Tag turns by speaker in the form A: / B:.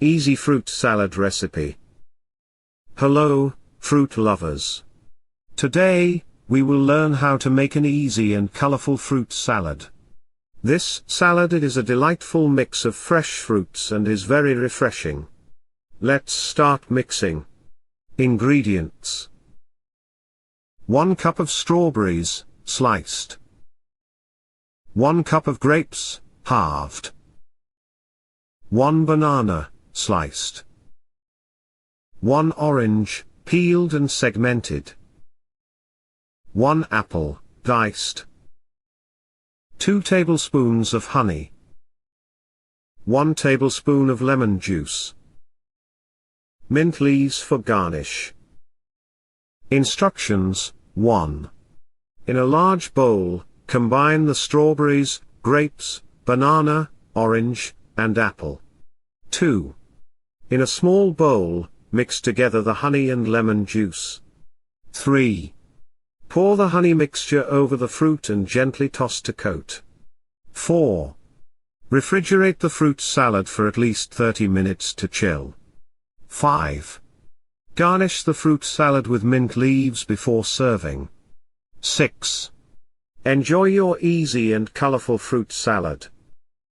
A: Easy fruit salad recipe. Hello, fruit lovers. Today, we will learn how to make an easy and colorful fruit salad. This salad is a delightful mix of fresh fruits and is very refreshing. Let's start mixing. Ingredients: 1 cup of strawberries, sliced. 1 cup of grapes, halved. 1 banana, sliced. 1 orange, peeled and segmented. 1 apple, diced. 2 tablespoons of honey. 1 tablespoon of lemon juice. Mint leaves for garnish. Instructions: 1. In a large bowl, combine the strawberries, grapes, banana, orange, and apple. 2. In a small bowl, mix together the honey and lemon juice. 3. Pour the honey mixture over the fruit and gently toss to coat. 4. Refrigerate the fruit salad for at least 30 minutes to chill. 5. Garnish the fruit salad with mint leaves before serving. 6. Enjoy your easy and colorful fruit salad.